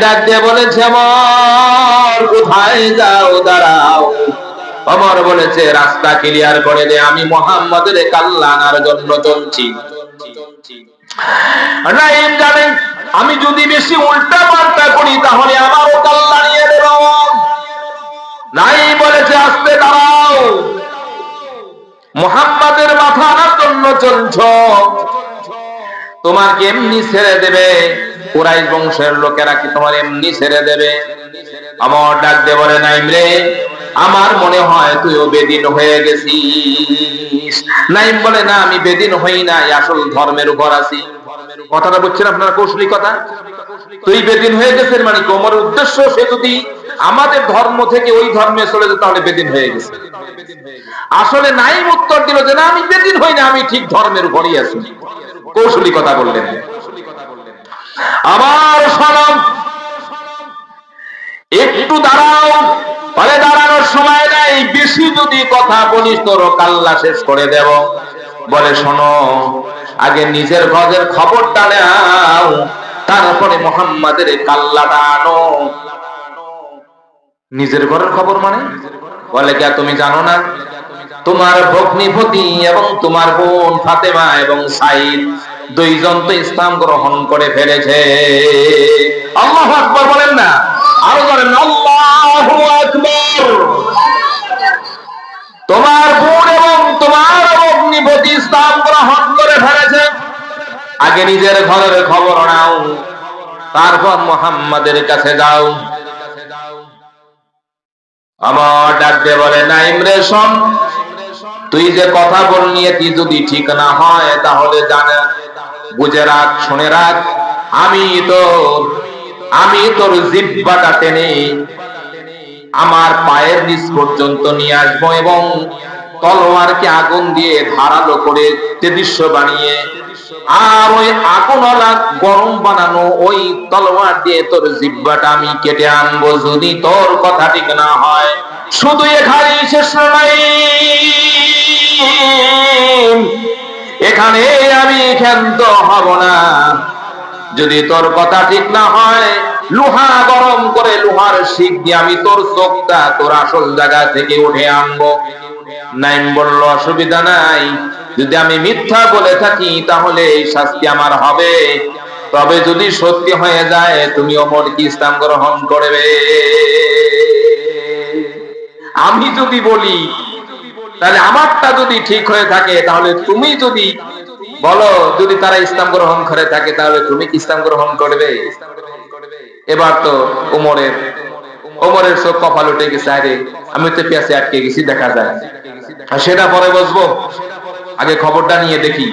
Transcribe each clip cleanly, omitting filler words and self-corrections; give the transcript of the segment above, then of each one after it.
ডাক দিয়ে বলেছে, ওমর কোথায় যাও, দাঁড়াও। ওমর বলেছে, রাস্তা ক্লিয়ার করে দে, আমি মুহাম্মাদের কাল্লা আনার জন্য চলছি। নাঈম জানে আমি যদি বেশি উল্টা পাল্টা করি তাহলে আমারও কাল্লা নিয়ে দেব। নাঈম বলেছে, আস্তে দাঁড়াও, মুহাম্মাদের মাথা আনার জন্য চলছো, তোমার কি এমনি ছেড়ে দেবে? কুরাইশ বংশের লোকেরা কি তোমার এমনি ছেড়ে দেবে? আমার ডাক দিয়ে বলে, নাঈম রে, আমার মনে হয় তুইও বেদিন হয়ে গেছিস। নাঈম বলে, না, আমি বেদিন হই নাই, আসল ধর্মের উপর আছি। কথাটা বুঝছেন আপনারা? কৌশলী কথা। তুই বেদিন হয়ে গেছেন মানে ওমর উদ্দেশ্য, সে যদি আমাদের ধর্ম থেকে ওই ধর্মে চলে যেত তাহলে বেদিন হয়ে গেছে। আসলে নাঈম উত্তর দিল যে, না, আমি বেদিন হই না, আমি ঠিক ধর্মের উপরই আছি। কৌশলী কথা বললেন। আবার শোনাম, একটু দাঁড়াও। বলে, দাঁড়ানোর সময় নাই, বেশি যদি কথা বলিস তোর কাল্লা শেষ করে দেব। বলে, শোনো, আগে নিজের ঘরের খবরটা নাও, তারপরে মুহাম্মাদের কাল্লাটা আনো। নিজের ঘরের খবর মানে? বলে, কে তুমি জানো না, তোমার ভগ্নিপতি এবং তোমার বোন ফাতেমা এবং সাইদ দুইজন তো ইসলাম গ্রহণ করে ফেলেছে। আল্লাহু আকবার বলেন না, আরো বলেন আল্লাহু আকবার। তোমার বোন এবং তোমার ভগ্নিপতি ইসলাম গ্রহণ করে ফেলেছে। আগে নিজের ঘরের খবর নাও, তারপর মুহাম্মাদের কাছে যাও। আমার ডাক দিয়ে বলে, নাঈম রে, শোন, তুই যে কথা বললি এটি যদি ঠিক না হয় তাহলে জানে, বুঝে রাখ, শুনে রাখ, আমি তোর জিহ্বাটা টেনে আমার পায়ের নিচ পর্যন্ত নিয়ে আসবো এবং তলোয়ারকে আগুন দিয়ে ধারালো করে তেজস্ব বানিয়ে, আর ওই আগুনওয়ালা গরম বানানো ওই তলোয়ার দিয়ে তোর জিহ্বাটা আমি কেটে আনবো যদি তোর কথা ঠিক না হয়। শুধু এখানেই শেষ নাই, এখানে আমি ক্ষান্ত হব না। যদি তোর কথা ঠিক না হয়, লোহা গরম করে লোহার শিক দিয়ে আমি তোর চোখটা তোর আসল জায়গা থেকে উঠে আনবো। নাঈম বলল, অসুবিধা নাই, যদি আমি মিথ্যা বলে থাকি তাহলে এই শাস্তি আমার হবে, তবে যদি সত্যি হয়ে যায় তুমি ওমর কি ইসলাম গ্রহণ করবে? আমি যদি বলি তাহলে আমারটা যদি ঠিক হয়ে থাকে, তাহলে তুমি যদি বলো যদি তারা ইসলাম গ্রহণ করে থাকে তাহলে তুমি কি ইসলাম গ্রহণ করবে? এবার তো ওমরের চোখ কপাল উঠে গেছে, আরে আমি তো পেঁচে আটকে গেছি, দেখা যায়। আর সেটা পরে বসবো, আগে খবরটা নিয়ে দেখি।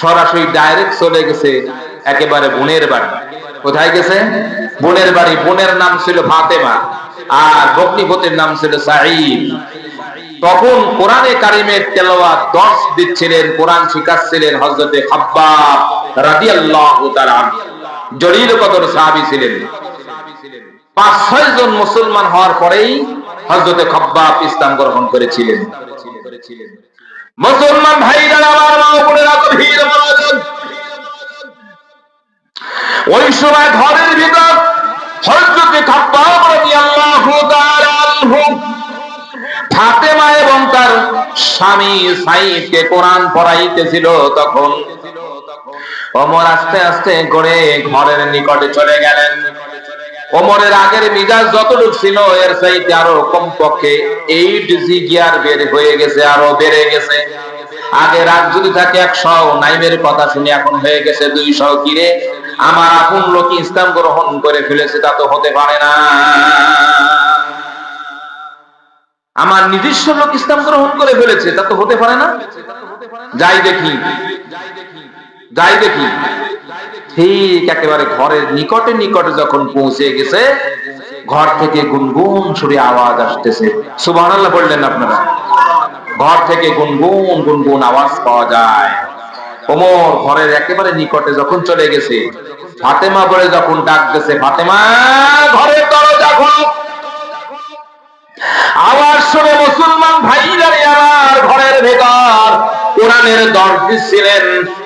সরাসরি ডাইরেক্ট চলে গেছে একেবারে বোনের বাড়ি। কোথায় গেছে? বোনের বাড়ি। বোনের নাম ছিল ফাতেমা আর ভগ্নিপতির নাম ছিল সাঈদ। তখন কোরআনে কারিমের তেলাওয়াত 10 দিচ্ছিলেন, কোরআন শিখাচ্ছিলেন হযরতে খাব্বাব রাদিয়াল্লাহু তাআলা। জলিল কদর সাহাবী ছিলেন। 5-6 জন মুসলমান হওয়ার পরেই হযরতে খাব্বাব ইসলাম গ্রহণ করেছিলেন। মুসলমান ভাইরা আমার, মা বোনেরা, গভীর মনোযোগ। ওই সময় ঘরের ভিতর হযরতে খাব্বাব রাদিয়াল্লাহু তাআলা আনহু ফাতেমা এবং তার স্বামী সাঈদকে কোরআন পড়াইতেছিল। তখন ওমর আস্তে আস্তে করে ঘরের নিকটে চলে গেলেন। ওমরের আগের মিজাজ যতটুকু ছিল এর চাইতে আরো কমপক্ষে 8 গিয়ার বের হয়ে গেছে, আরো বেড়ে গেছে। আগে রাগ যদি থাকে 100, নাঈমের কথা শুনে এখন হয়ে গেছে 200। কিরে, আমার আপন লোক ইসলাম গ্রহণ করে ফেলেছে, তা তো হতে পারে না। আমার নিজস্ব লোক ইসলাম গ্রহণ করে ফেলেছে, তা তো হতে পারে না। যাই দেখি। ঠিক একেবারে ঘরের নিকটে নিকটে যখন পৌঁছে গেছে, ঘর থেকে গুনগুন সুরে আওয়াজ আসতেছে। সুবহানাল্লাহ বললেন আপনারা? ঘর থেকে গুনগুন গুনগুন আওয়াজ পাওয়া যায়। ওমর ঘরের একেবারে নিকটে যখন চলে গেছে, ফাতেমা বলে যখন ডাক দিয়েছে, ফাতেমা, ঘরের দরজা খোলো। আওয়াজ শুনে মুসলমান ভাইরা আমার আমার ঘরের ভেতর কোরআনের দরজি ছিলেন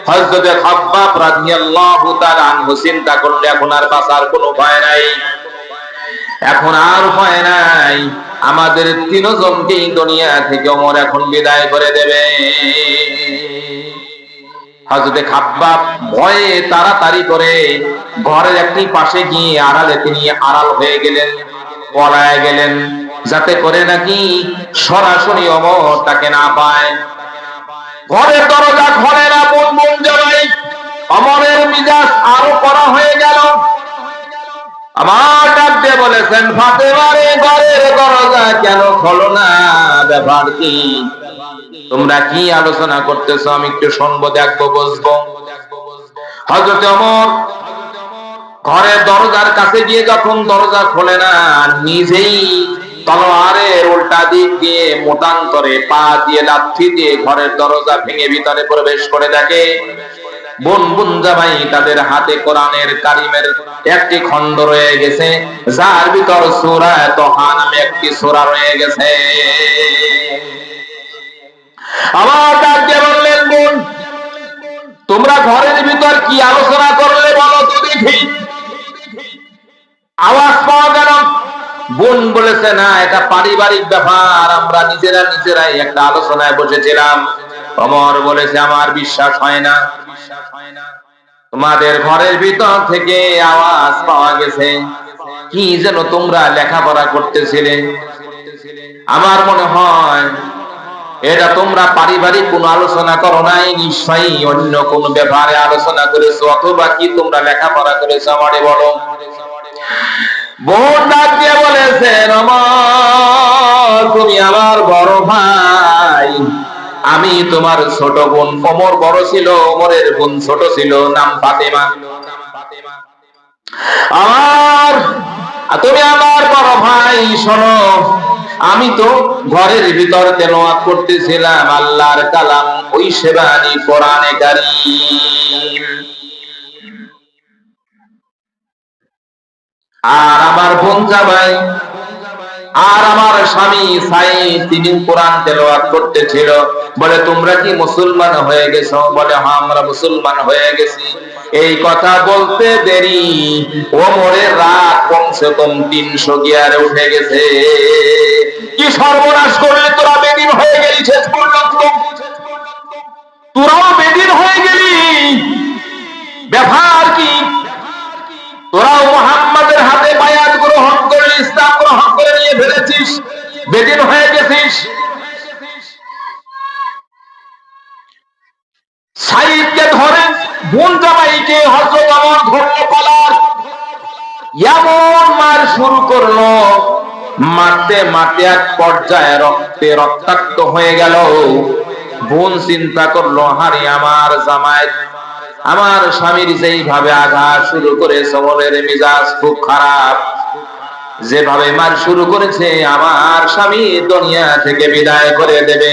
হযরত খাব্বাব রাদিয়াল্লাহু তাআলা আনহু। চিন্তা করলে এখন আর বাঁচার কোনো ভয় নাই, এখন আর ভয় নাই। আমাদের তিনজনকেই দুনিয়া থেকে ওমর এখন বিদায় করে দেবে। হযরত খাব্বাব ভয়ে তাড়াতাড়ি করে ঘরের একটি পাশে গিয়ে আড়ালে তিনি আড়াল হয়ে গেলেন, পলায় গেলেন, যাতে করে নাকি সরাসরি ওমর তাকে না পায়। ঘরের দরজা খোলে না, বোন জামাই। ওমরের মিজাজ আরো কড়া হয়ে গেল। আমার ডাক দিয়ে বলেছেন, ফাতেমা রে, ঘরের দরজা কেন খোলো না? ব্যাপার কি? তোমরা কি আলোচনা করতেছো? আমি একটু শুনবো, দেখবো, বুঝবো। হযরত ওমর ঘরের দরজার কাছে গিয়ে যখন দরজা খোলে না, নিজেই তলোয়ারের উল্টা দিক দিয়ে মোটান্তরে পা দিয়ে লাথি দিয়ে ঘরের দরজা ভেঙে ভিতরে প্রবেশ করে দেখে বোন জামাই তাদের হাতে কোরআনের কারিমের একটি খণ্ড রয়ে গেছে, যার ভিতর সূরা তোহা নামে একটি সূরা রয়ে গেছে। আমার ডাক দিয়ে বললেন, বোন, তোমরা ঘরের ভিতর কি আলোচনা করলে বলো তো দেখি। আওয়াজ পাওয়া গেল। বোন বলেছে, না, এটা পারিবারিক ব্যাপার, আমরা নিজেরাই একটা আলোচনায় বসেছিলাম। ওমর বলেছে, আমার বিশ্বাস হয় না, তোমাদের ঘরের ভিতর থেকে আওয়াজ পাওয়া গেছে, কি যেন তোমরা লেখাপড়া করতেছিলে। আমার মনে হয় এটা তোমরা পারিবারিক কোন আলোচনা করো নাই, নিশ্চয়ই অন্য কোন ব্যাপারে আলোচনা করেছো, অথবা কি তোমরা লেখাপড়া করেছো, আমারে বলো। বোন ডাক দিয়ে বলেছেন, ওমর, তুমি আমার বড় ভাই, আমি তোমার ছোট বোন। ওমর বড় ছিল, ওমরের বোন ছোট ছিল, নাম ফাতেমা। তুমি আমার বড় ভাই, শোনো, আমি তো ঘরের ভিতর তেলাওয়াত করতেছিলাম আল্লাহর কালাম, ওই শেবানি কোরআনে কারীম। আর আমার বোন জামাই আর আমার স্বামী সাইদ, তিনি কোরআন তেলাওয়াত করতেছিল। বলে, তোমরা কি মুসলমান হয়ে গেছো? বলে, হ্যাঁ, আমরা মুসলমান হয়ে গেছি। এই কথা বলতে দেরি ওমরের রাগ কমসে কম 300 গিয়ারে উঠে গেছে। কি সর্বনাশ করলে তোরা, বেদিন হয়ে গেলি শেষ পর্যন্ত, তোরাও বেদিন হয়ে গেলি। ব্যাপার কি? তোরাও মুহাম্মাদের হাতে বায়াত গ্রহণ করে ইসলাম গ্রহণ করে নিয়ে ফেলেছিস, বেদিন হয়ে গেছিস। সাইদকে ধরে বোন জামাইকে হযরত ওমর ধরলো কলার, এমন মার শুরু করলো, মারতে মারতে এক পর্যায়ে রক্তে রক্তাক্ত হয়ে গেল। বোন চিন্তা করলো, হারি আমার জামাই, আমার স্বামীর যেইভাবে আঘাত শুরু করেছে, ওমরের মেজাজ খুব খারাপ, যেভাবে মার শুরু করেছে, আমার স্বামী দুনিয়া থেকে বিদায় করে দেবে।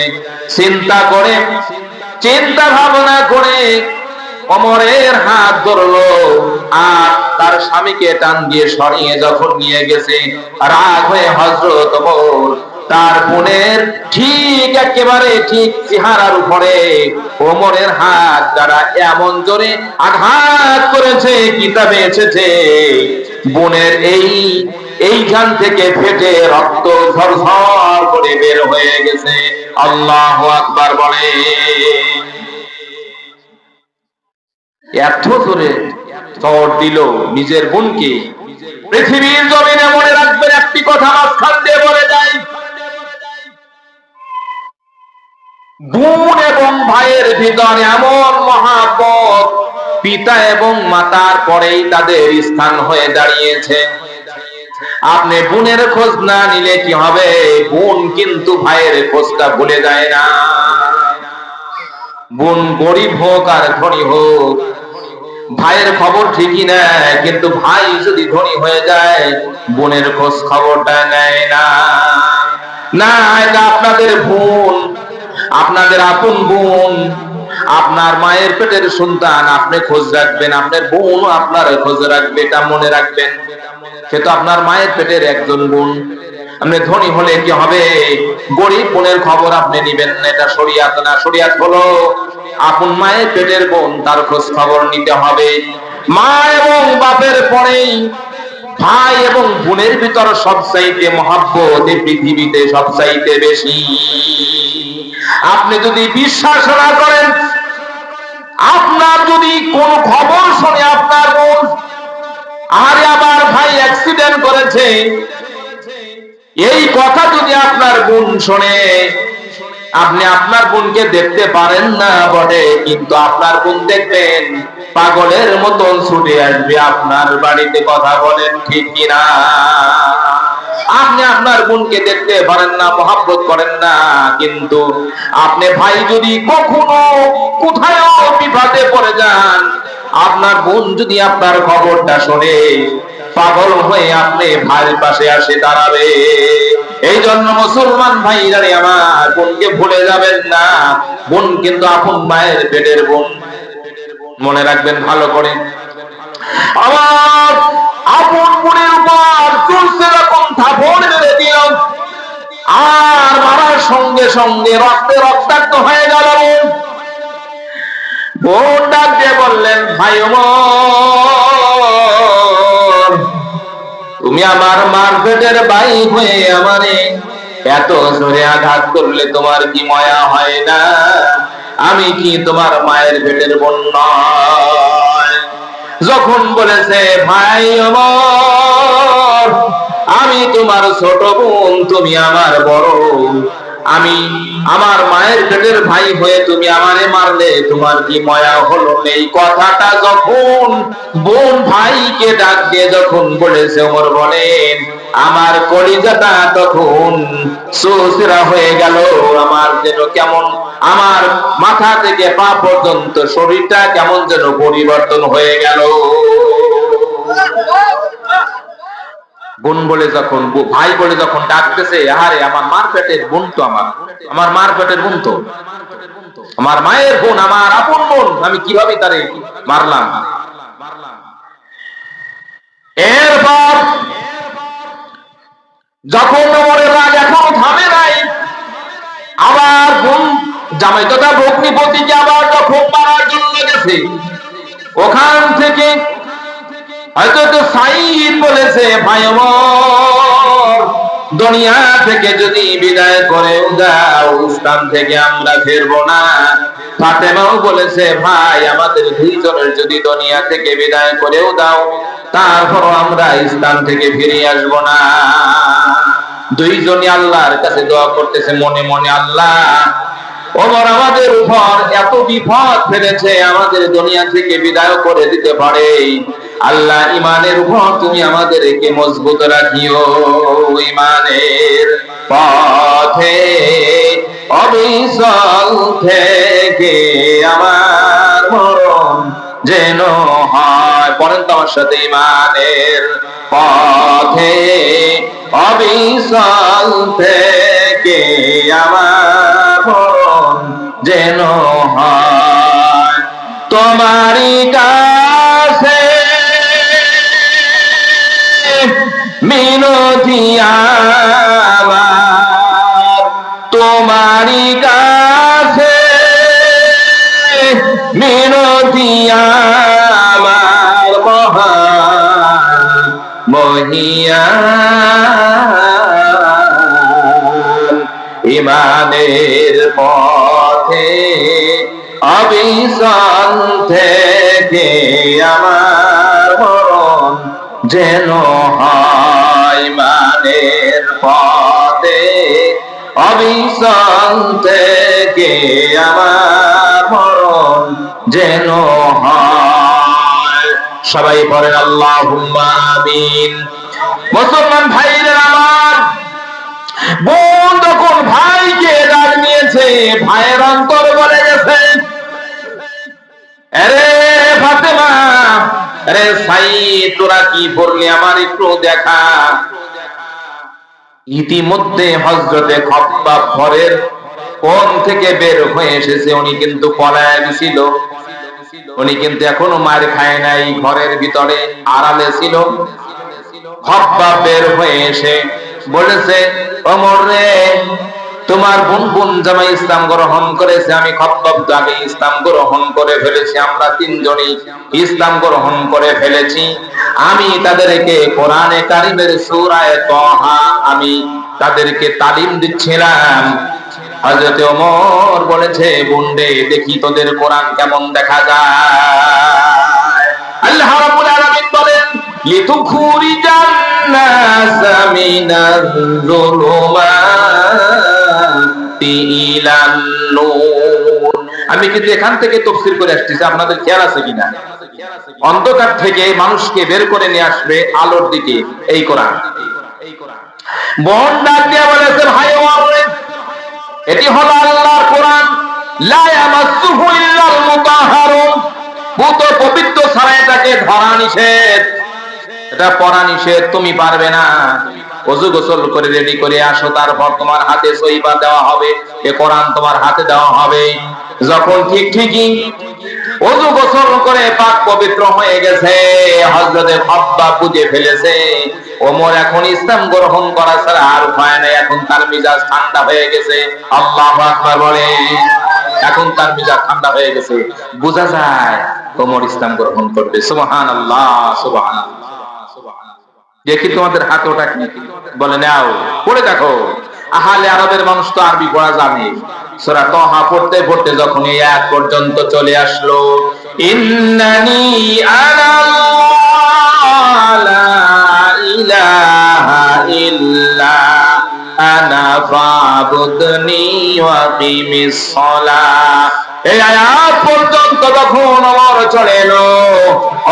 চিন্তা ভাবনা করে ওমরের হাত ধরলো, আর তার স্বামীকে টান দিয়ে সরিয়ে যখন নিয়ে গেছে, রাগ হয়ে হযরত ওমর তার বোনের ঠিক একেবারে ঠিক চেহারার উপরে ওমরের হাত দ্বারা এমন জোরে আঘাত করেছে, কিতাবে এসেছে বোনের এইখান থেকে ফেটে রক্ত ঝরঝর করে বের হয়ে গেছে। আল্লাহু আকবার বলে। এত জোরে চড় দিল নিজের বোনকে। পৃথিবীর জমিনে মনে রাখবেন একটি কথা মাঝখান দিয়ে বলে যায়, বোন এবং ভাইয়ের ভিতরে এমন মহাব্বত, পিতা এবং মাতার পরেই তাদের স্থান হয়ে দাঁড়িয়েছে। আপনি বোনের খোঁজ না নিলে কি হবে? বোন কিন্তু ভাইয়ের খোঁজটা ভুলে যায় না। বোন গরিব হোক আর ধনী হোক, ভাইয়ের খবর ঠিকই নেয়, কিন্তু ভাই যদি ধনী হয়ে যায়, বোনের খোঁজ খবরটা নেয় না। না, এটা আপনাদের বোন, আপনাদের আপন বোন, আপনার মায়ের পেটের সন্তান, আপনি খোঁজ রাখবেন, আপনার বোন আপনার খোঁজ রাখবে, এটা মনে রাখবেন। সে তো আপনার মায়ের পেটের একজন বোন। আপনি ধনী হলে কি হবে, গরিব বোনের খবর আপনি নিবেন না, এটা শরিয়াত না। শরিয়াত হলো আপন মায়ের পেটের বোন, তার খোঁজ খবর নিতে হবে। মা এবং বাপের পরেই ভাই এবং বোনের ভিতর সবচাইতে মহব্বত এই পৃথিবীতে সবচাইতে বেশি। আপনি যদি বিশ্বাস না করেন, আপনার যদি কোন খবর শুনে আপনার বোন, আরে আমার ভাই অ্যাক্সিডেন্ট করেছে, এই কথা যদি আপনার বোন শোনে, আপনি আপনার বোনকে দেখতে পারেন না বটে, কিন্তু আপনার বোন দেখবেন পাগলের মতন ছুটে আসবে আপনার বাড়িতে। কথা বলেন ঠিক কিনা? আপনি আপনার বোনকে দেখতে পারেন না, মহব্বত করেন না, কিন্তু আপনি ভাই যদি কখনো কোথায় বিপদে পড়ে যান, আপনার বোন যদি আপনার খবরটা শোনে, পাগল হয়ে আপনি ভাইয়ের পাশে আসে দাঁড়াবে। এই জন্য মুসলমান ভাইরা আমার, বোনকে ভুলে যাবেন না। বোন কিন্তু আপন মায়ের পেটের বোন, মনে রাখবেন ভালো করে। আমার আপন বোনের উপর চলছে রকম থাপড় মেরে দিল, আর মারার সঙ্গে সঙ্গে রক্তে রক্তাক্ত হয়ে গেল। বোন ডাক দিয়ে বললেন, ভাই ওমর, তুমি আমার মার পেটের ভাই হয়ে আমারে এত জোরে আঘাত করলে তোমার কি মায়া হয় না? আমি কি তোমার মায়ের পেটের বোন নয়? যখন বলেছে ভাই ওমর, আমি তোমার ছোট বোন, তুমি আমার বড়, আমি আমার মায়ের পেটের ভাই হয়ে তুমি আমারে মারলে তোমার কি মায়া হলো? এই কথাটা যখন বোন ভাইকে ডাক দিয়ে যখন বলেছে, ওমর বলেন আমার কলিজাটা তখন সোসরা হয়ে গেল। আমার যেন কেমন, আমার মাথা থেকে পা পর্যন্ত শরীরটা কেমন যেন পরিবর্তন হয়ে গেল। বোন বলে যখন, ভাই বলে যখন ডাকতেছে, আরে আমার মার পেটের বোন তো, আমার মার পেটের বোন তো, আমার মায়ের বোন, আমার আপন বোন, আমি কিভাবে তারে মারলাম? এরপর যখন ওমরের রাগ এখনো থামে নাই, আবার বোন জামাই তথা ভগ্নিপতিকে আবার যখন মারার জন্য গেছে, ওখান থেকে হয়তো তো সাইদ বলেছে, ভাই ওমর, দুনিয়া থেকে যদি বিদায় করে দাও, ইসলাম থেকে আমরা ফিরবো না। ফাতেমাও বলেছে, ভাই আমাদের দুইজনের যদি দুনিয়া থেকে বিদায় করেও দাও, তারপরও আমরা ইসলাম থেকে ফিরে আসবো না। দুইজনই আল্লাহর কাছে দোয়া করতেছে মনে মনে, আল্লাহ ওমর আমাদের উপর এত বিপদ ফেলেছে, আমাদের দুনিয়া থেকে বিদায় করে দিতে পারে। আল্লাহ ইমানের উপর তুমি আমাদেরকে মজবুত রাখিও, ইমানের পথে অবিচল থেকে আমার মরণ যেন হয়। পড়েন তো আমার সাথে, ইমানের পথে অবিচল থেকে আমার মরণ যেন হয় তোমারই কাছে মিনতি আমার, তোমারই কাছে মিনতি আমার, মহান মহিয়ান ইমানের পথে অবিচল থেকে আমার মরণ যেন হয়। ইমানের পথে অবিচল থেকে আমার মরণ যেন হয়। সবাই পড়েন আল্লাহুম্মা আমিন। মুসলমান ভাইরা আমার, বোন যখন ভাইকে ডাক নিয়েছে, ভাইয়ের অন্তর বলে গেছে, আরে ফাতেমা, আরে সাইদ, তোরা কি পড়লি আমার একটু দেখা। ইতিমধ্যে হযরতে খাব্বাব ঘরের কোণ থেকে বের হয়ে এসেছে। উনি কিন্তু পলায় গেছিল, উনি কিন্তু এখনো মার খায় নাই, ঘরের ভিতরে আড়ালে ছিল। খাব্বাব বের হয়ে এসে বলেছে, ওমর রে, তোমার বোন জামাই ইসলাম গ্রহণ করেছে, আমি খাব্বাব আগে ইসলাম গ্রহণ করে ফেলেছি, আমরা তিনজনই ইসলাম গ্রহণ করে ফেলেছি। আমি তাদেরকে কোরআনে কারিমের সূরা তাহা আমি তাদেরকে তালিম দিচ্ছিলাম। হযরত ওমর বলেছে, বোনরে, দেখি তোদের কোরআন কেমন দেখা যায়। আল্লাহ রাব্বুল আলামিন বলেন, লিতুখরিজান নাস মিনাল যুলুমাতি ইলান নূর। আমি কিন্তু এখান থেকে তাফসীর করে আসতেছি, আপনাদের খেয়াল আছে কিনা? অন্ধকার থেকে মানুষকে বের করে নিয়ে আসবে আলোর দিকে এই কোরআন। বোন ডাক দিয়ে বলেছে, ভাই ওমর, এটি হলো আল্লাহর কোরআন, লা ইয়ামাসসুহু ইল্লাল মুতাহহারুন, পুত পবিত্র ছাড়া এটাকে ধরা নিষেধ, এটা পড়া নিষেধ, তুমি পারবে না। ওযু গোসল করে রেডি করে আসো, তারপর তোমার হাতে সহিফা দেওয়া হবে, এই কোরআন তোমার হাতে দেওয়া হবে। যখন ঠিকই ওযু গোসল করে পাক পবিত্র হয়ে গেছে, হযরতে খাব্বাব বুঝে ফেলেছে ওমর এখন ইসলাম গ্রহণ করা ছাড়া আর উপায় নাই। এখন তার মিজাজ ঠান্ডা হয়ে গেছে। আল্লাহু আকবার বলে, এখন তার মিজাজ ঠান্ডা হয়ে গেছে, বোঝা যায় ওমর ইসলাম গ্রহণ করবে। সুবহানাল্লাহ, সুবহানাল্লাহ। দেখি তোমাদের হাত ওটা কি, বলে নাও, পড়ে দেখো। আহলে আরবের মানুষ তো আরবি পড়া জানে। সূরা তাহা পড়তে পড়তে যখন এই আয়াত পর্যন্ত চলে আসলো, ইন্নানি আনাল্লাহ লা ইলাহা ইল্লা আনা ফাবুদনি ওয়া কিমিস সালাহ, এই আয়াত পর্যন্ত যখন ওমর চলে এলো,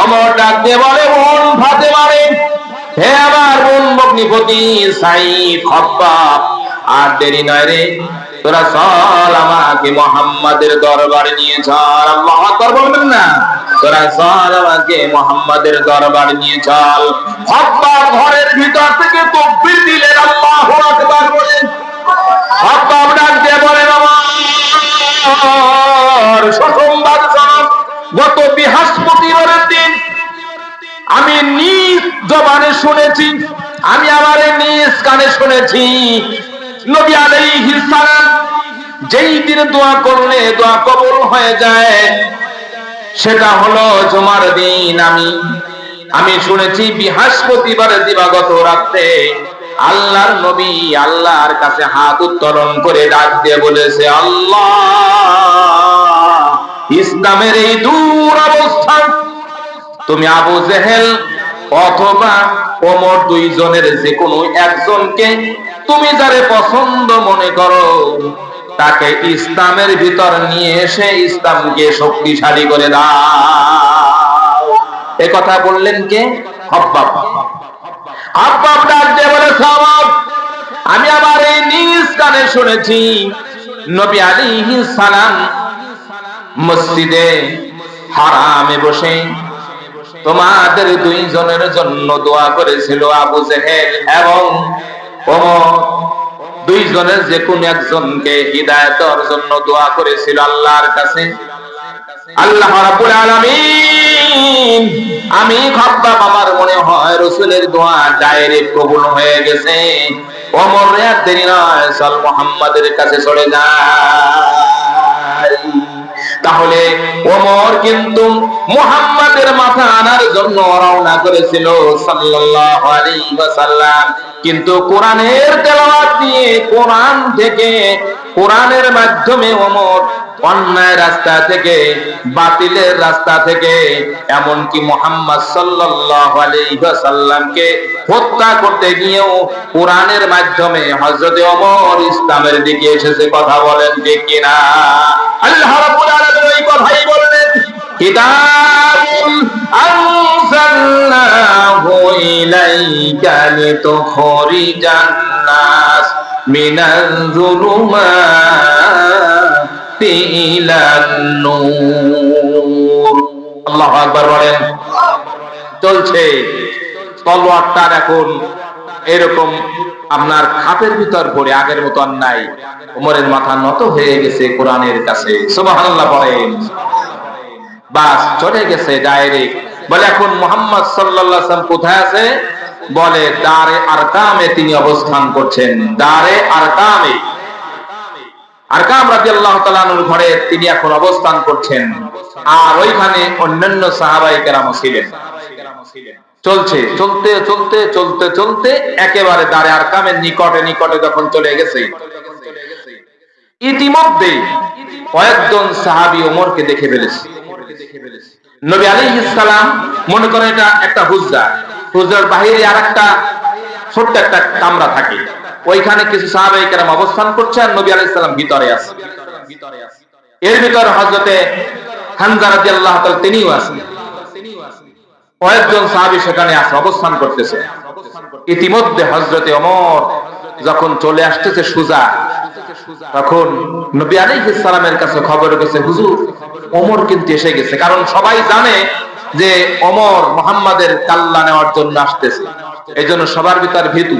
ওমর ডাক দিয়ে বলে, বোন ফাতেমা রে, হে আমার বোন ভগ্নিপতি সাইদ খাব্বাব, আর দেরি নয় রে, তোরা চল আমাকে মুহাম্মাদের দরবারে নিয়ে চল। আল্লাহু আকবার বলবেন না? তোরা চল আমাকে মুহাম্মাদের দরবারে নিয়ে চল। খাব্বাব ঘরের ভিতর থেকে তাকবীর দিলেন, আল্লাহু আকবার বলেন। খাব্বাব ডাক দিয়ে বলেন, আমার সুসংবাদ শোনো, গত বৃহস্পতিবারের দিন আমি নিজ জবানে শুনেছি, আমি আমার নিজ কানে শুনেছি, নবী আলাইহিস সালাম যেই দিন দোয়া করলে দোয়া কবুল হয়ে যায়, সেটা হলো জুমার দিন। আমি শুনেছি বৃহস্পতিবারের দিবাগত রাতে আল্লাহর নবী আল্লাহর কাছে হাত উত্তোলন করে ডাক দিয়ে বলেছে, আল্লাহ, ইসলামের এই দূর অবস্থা তুমি আবু জেহেল অথবা ওমর দুইজনের যে কোনো একজনকে তুমি যারে পছন্দ মনে করো, তাকে ইসলামের ভিতর নিয়ে এসে ইসলামকে শক্তিশালী করে দাও। এ কথা বললেন কে? খাব্বাব। খাব্বাব ডাক দিয়ে বলে, সাহাব, আমি আমার এই নিজ কানে শুনেছি নবী আলাইহিস সালাম মসজিদে হারামে বসে তোমাদের দুইজনের জন্য দোয়া করেছিল। আবু জেহেল এবং ওমর দুইজনের যে কোন একজনকে হিদায়াতের জন্য দোয়া করেছিল আল্লাহর কাছে। আল্লাহ রাব্বুল আলামিন, আমি খাব্বাব, আমার মনে হয় রাসূলের দোয়া ডাইরেক্ট কবুল হয়ে গেছে। ওমর রে, আর দেরি নয়, চল মুহাম্মাদের কাছে চলে যায়। তাহলে ওমর কিন্তু মুহাম্মাদের মাথা আনার জন্য রওনা করেছিল সাল্লাল্লাহু আলাইহি ওয়াসাল্লাম, কিন্তু কোরআনের তেলাওয়াত দিয়ে কোরআন থেকে, কোরআনের মাধ্যমে ওমর অন্যায় রাস্তা থেকে, বাতিলের রাস্তা থেকে, এমনকি মুহাম্মদ সাল্লাল্লাহু আলাইহি ওয়াসাল্লামকে হত্যা করতে গিয়েও কোরআনের মাধ্যমে হযরত ওমর ইসলামের দিকে এসেছে। কথা বলেন ঠিক কিনা? আল্লাহ রাব্বুল আলামিন এই কথাই বললেন, কিতাবুন আনজালনাহু ইলাইকা লিতুখরিজান নাস মিনাল যুলুমাতি ইলান নূর। আল্লাহু আকবার বলেন। চলছে তলোয়ারটা এখন এরকম আপনার খাপের ভিতর পড়ে, আগের মতো আর নাই। ওমরের মাথা নত হয়ে গেছে কোরআনের কাছে। সুবহানাল্লাহ বলেন। বাস চলে গেছে ডাইরেক্ট। বলে এখন মুহাম্মদ সাল্লাল্লাহু আলাইহি ওয়াসাল্লাম কোথায় আছে? বলে দারে আরকামে তিনি অবস্থান করছেন। দারে আরকামে, আরকাম রাদিয়াল্লাহু তাআলা আনহুর ঘরে তিনি এখন অবস্থান করছেন। আর ওইখানে অন্যান্য সাহাবায়ে কেরাম ছিলেন। চলছে চলতে চলতে চলতে চলতে একেবারে দারে আরকামের নিকটে নিকটে যখন চলে গেছে, ইতিমধ্যে কয়েকজন সাহাবী ওমরকে দেখে ফেলেছে। নবী আলাইহিস সালাম মনে করেন এটা একটা হুজরা, হুজরার বাইরে আরেকটা ছোট্ট একটা কামরা থাকে, ওইখানে কিছু সাহাবায়ে কেরাম অবস্থান করছে আর নবী আলাইহিস সালাম ভিতরে আছে। এর ভিতর হযরতে হামজা রাদিয়াল্লাহু তাআলা তিনিও আছেন। কয়েকজন সাহাবী সেখানে আছে, অবস্থান করতেছে। ইতিমধ্যে হযরতে ওমর যখন চলে আসতেছে সুজা, তখন নবী আলাইহিস সালামের কাছে খবর গেছে, হুজুর ওমর কিন্তু এসে গেছে। কারণ সবাই জানে যে ওমর মুহাম্মাদের কাল্লা নেওয়ার জন্য আসতেছে। এইজন্য সবার ভিতর ভীতু,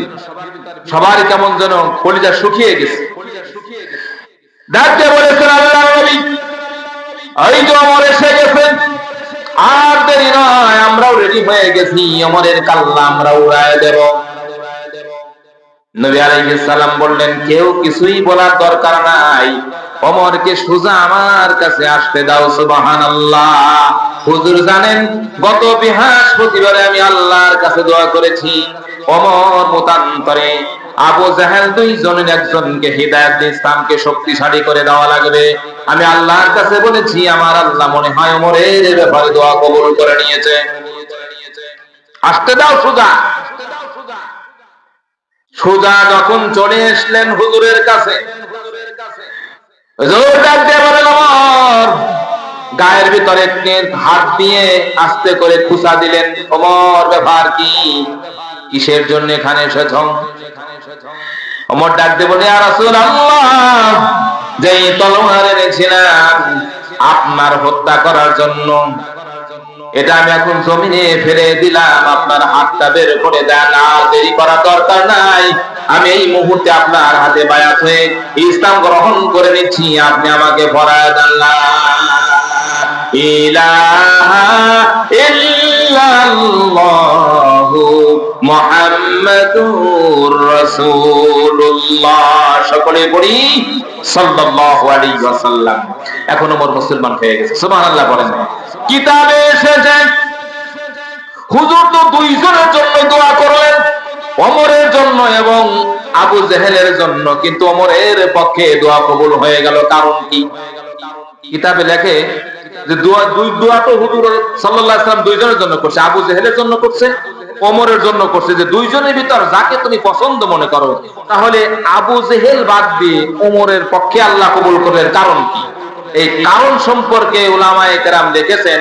সবারই কেমন যেন কলিজা শুকিয়ে গেছে। ডাকতে বলেছেন, আল্লাহর নবী, এই যে ওমর এসে গেছেন, আর দেরি নয়, আমরাও রেডি হয়ে গেছি, ওমরের কাল্লা আমরা উড়ায় দেব। নবী আলাইহিস সালাম বললেন, কেউ কিছুই বলার দরকার নাই, ওমরকে সোজা আমার কাছে আসতে দাও। সুবহানাল্লাহ। হুজুর জানেন গত বৃহস্পতিবারে আমি আল্লাহর কাছে দোয়া করেছি ওমর মতান্তরে আবু জাহেল দুইজনের একজনকে হিদায়াত দিয়ে ইসলামকে শক্তিশালী করে দেওয়া লাগবে। আমি আল্লাহর কাছে বলেছি, আমার আল্লাহ মনে হয় ওমরের ব্যাপারে দোয়া কবুল করে নিয়েছে, আসতে দাও সোজা। সোজা যখন চলে আসলেন হুজুরের কাছে, হুজুর ডাক দিয়ে বলেন, ওমর, গায়ের ভিতরে হাত দিয়ে আস্তে করে খুঁচা দিলেন। ওমর, ব্যাপার কি, কিসের জন্য এখানে এসেছ? ওমর ডাক দিয়ে বলে, ইয়া রাসূলুল্লাহ, যেই তলোয়ার এনেছিলাম আপনার হত্যা করার জন্য, এটা আমি এখন জমিনে ফেলে দিলাম, আপনার হাতটা বের করে দেন, আর দেরি করার দরকার নাই। আমি এই মুহূর্তে আপনার হাতে বায়াত হয়ে ইসলাম গ্রহণ করে নিচ্ছি, আপনি আমাকে পরায় দেন। লা ইলাহা ইল্লাল্লাহু মুহাম্মাদুর রাসূলুল্লাহ। সকলে পড়ি সাল্লাল্লাহু আলাইহি ওয়াসাল্লাম। এখন ওমর মুসলমান হয়ে গেছে। সুবহানাল্লাহ বলেন। কিতাবে এসেছে হুজুর তো দুইজনের জন্য দোয়া করলেন, ওমরের জন্য এবং আবু জেহেলের জন্য, কিন্তু ওমরের পক্ষে দোয়া কবুল হয়ে গেল। কারণ কি? কিতাবে লেখে যে দোয়া তো হুজুর সাল্লাল্লাহু আলাইহি ওয়াসাল্লাম দুইজনের জন্য করছে, আবু জেহেলের জন্য করছে, ওমরের জন্য করছে, যে দুইজনের ভিতর যাকে তুমি পছন্দ মনে করো। তাহলে আবু জেহেল বাদ দিয়ে ওমরের পক্ষে আল্লাহ কবুল করলেন। কারণ কি? এই কারণ সম্পর্কে উলামায়ে কেরাম লিখেছেন,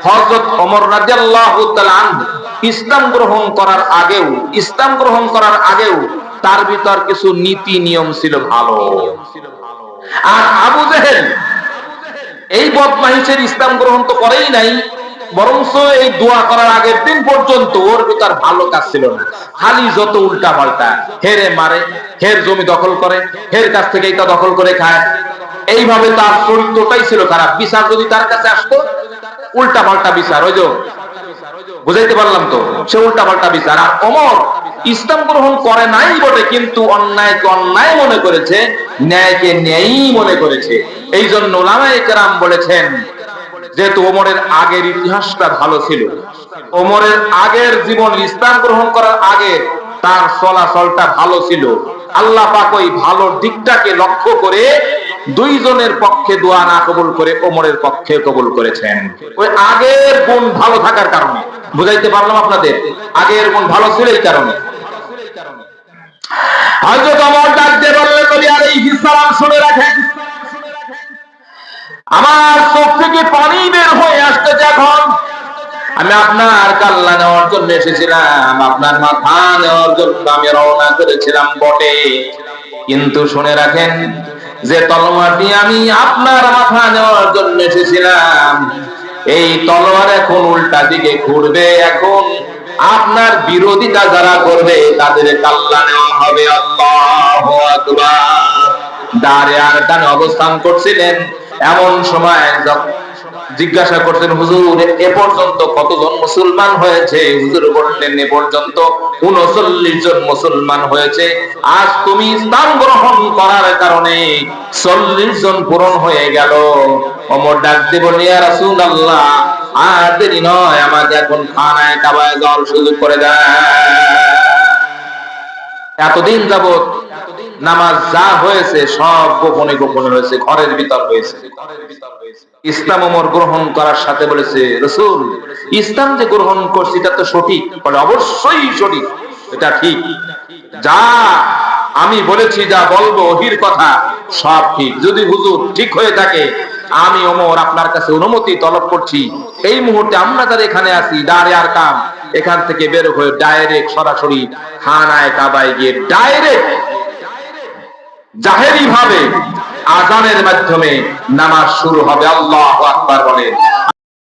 হযরত ওমর রাদিয়াল্লাহু তাআলা আনহু ইসলাম গ্রহণ করার আগেও তার ভিতর কিছু নীতি নিয়ম ছিল ভালো। আর আবু জেহেল এই বদমাইশের ইসলাম গ্রহণ তো করেই নাই, বরঞ্চ এই দোয়া করার আগের দিন পর্যন্ত ওর ভিতর ভালো কাজ ছিল না, খালি যত উল্টা পাল্টা, হেরে মারে, হের জমি দখল করে, হের কাছ থেকে এটা দখল করে খায়, এইভাবে তার চরিত্রটাই ছিল খারাপ। বিচার যদি তার কাছে আসতো, উল্টা পাল্টা বিচার, ওই যে বুঝাইতে পারলাম তো, সে উল্টা পাল্টা বিচার। আর ওমর ইসলাম গ্রহণ করে নাই বটে, কিন্তু অন্যায়কে অন্যায় মনে করেছে, ন্যায়কে ন্যায়ই মনে করেছে। এই জন্য উলামায়ে কেরাম বলেছেন, যেহেতু ওমরের আগের ইতিহাসটা ভালো ছিল, ওমরের আগের জীবন, ইসলাম গ্রহণ করার আগে তার চলাচলটা ভালো ছিল, আল্লাহ পাক ওই ভালো দিকটাকে লক্ষ্য করে দুইজনের পক্ষে দোয়া না কবুল করে ওমরের পক্ষে কবুল করেছেন। ওই আগের গুণ ভালো থাকার কারণে। বুঝাইতে পারলাম আপনাদের? আগের গুণ ভালো ছিল এই কারণে। হযরত ওমর ডাক দিয়ে বললেন, নবী আলাইহিস সালাম শুনে রাখেন, আমার চোখ থেকে পানি বের হয়ে আসতেছে। এখন আমি আপনার কাল্লা নেওয়ার জন্য এসেছিলাম, আপনার মাথা নেওয়ার জন্য আমি রওনা করেছিলাম বটে, কিন্তু শুনে রাখেন, যে তলোয়ার দিয়ে আমি আপনার মাথা নেওয়ার জন্য এসেছিলাম, এই তলোয়ার এখন উল্টা দিকে ঘুরবে। এখন আপনার বিরোধিতা যারা করবে তাদের কাল্লা নেওয়া হবে। আল্লাহু আকবার। দাঁড়ে আর ডানে অবস্থান করছিলেন, এমন সময় জিজ্ঞাসা করছেন, হুজুর এ পর্যন্ত কতজন মুসলমান হয়েছে? হুজুর বললেন, এ পর্যন্ত 39 জন মুসলমান হয়েছে। আজ তুমি ইসলাম গ্রহণ করার কারণে 40 জন পূরণ হয়ে গেল। ওমর ডাক দিয়ে বললেন, ইয়া রাসূলুল্লাহ, আর দেরি নয়, আমাকে এখন খানায় কাবায় যাওয়ার সুযোগ করে দেন। এতদিন যাবত নামাজ যা হয়েছে সব গোপনে গোপনে হয়েছে, ঘরের ভিতর হয়েছে। ইসলাম ওমর গ্রহণ করার সাথে বলেছে, রাসূল ইসলাম যে গ্রহণ করছি এটা তো সঠিক। বলে, অবশ্যই সঠিক, এটা ঠিক। যা আমি বলেছি, যা বলবো ওহির কথা সব ঠিক। যদি হুজুর ঠিক হয়ে থাকে, আমি ওমর আপনার কাছে অনুমতি তলব করছি, এই মুহূর্তে আমরা যারা এখানে আছি দাঁড়ে আর কাম, এখান থেকে বের হয়ে ডাইরেক্ট সরাসরি খানায় কাবায় গিয়ে ডাইরেক্ট জাহেরি ভাবে আযানের মাধ্যমে নামাজ শুরু হবে। আল্লাহু আকবার বলেন।